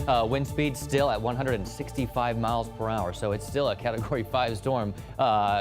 Wind speed still at 165 miles per hour, so it's still a Category 5 storm.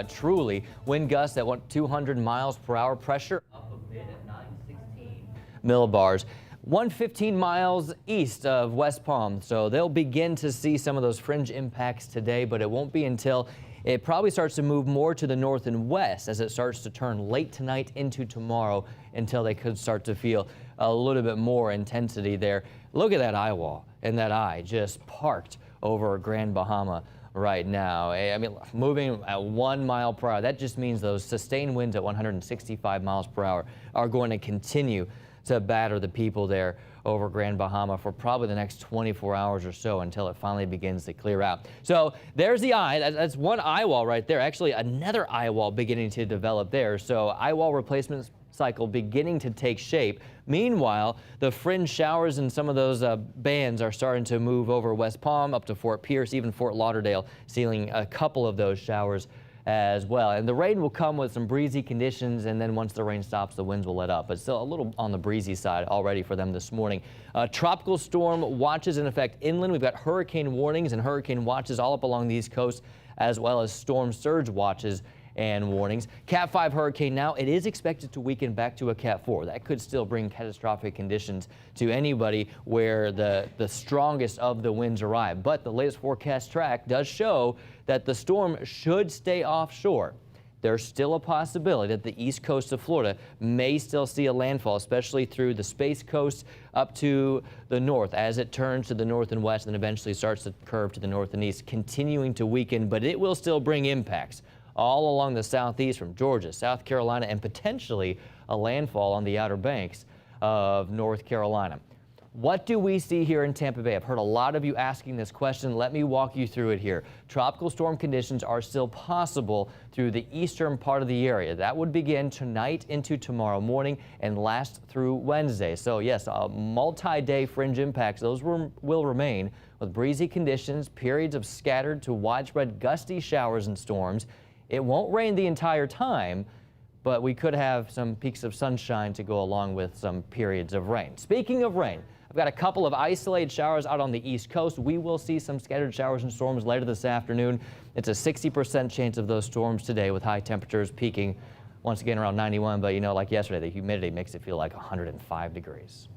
Truly, wind gusts at 200 miles per hour. Pressure up a bit at 916 millibars. 115 miles east of West Palm, so they'll begin to see some of those fringe impacts today, but it won't be until it probably starts to move more to the north and west as it starts to turn late tonight into tomorrow until they could start to feel a little bit more intensity there. Look at that eye wall and that eye just parked over Grand Bahama right now. I mean, moving at 1 mile per hour, that just means those sustained winds at 165 miles per hour are going to continue to batter the people there over Grand Bahama for probably the next 24 hours or so until it finally begins to clear out. So there's the eye. That's one eye wall right there. Actually, another eye wall beginning to develop there. So eye wall replacement cycle beginning to take shape. Meanwhile, the fringe showers and some of those bands are starting to move over West Palm up to Fort Pierce, even Fort Lauderdale, sealing a couple of those showers as well. And the rain will come with some breezy conditions, and then once the rain stops, the winds will let up. But still a little on the breezy side already for them this morning. Tropical storm watches in effect inland. We've got hurricane warnings and hurricane watches all up along the East Coast, as well as storm surge watches and warnings. Cat 5 hurricane now, it is expected to weaken back to a Cat 4. That could still bring catastrophic conditions to anybody where the strongest of the winds arrive. But the latest forecast track does show that the storm should stay offshore. There's still a possibility that the east coast of Florida may still see a landfall, especially through the Space Coast up to the north as it turns to the north and west and eventually starts to curve to the north and east, continuing to weaken, but it will still bring impacts all along the southeast from Georgia, South Carolina, and potentially a landfall on the Outer Banks of North Carolina. What do we see here in Tampa Bay? I've heard a lot of you asking this question. Let me walk you through it here. Tropical storm conditions are still possible through the eastern part of the area. That would begin tonight into tomorrow morning and last through Wednesday. So yes, multi-day fringe impacts, those will remain with breezy conditions, periods of scattered to widespread gusty showers and storms. It won't rain the entire time, but we could have some peaks of sunshine to go along with some periods of rain. Speaking of rain, I've got a couple of isolated showers out on the East Coast. We will see some scattered showers and storms later this afternoon. It's a 60% chance of those storms today with high temperatures peaking once again around 91. But you know, like yesterday, the humidity makes it feel like 105 degrees.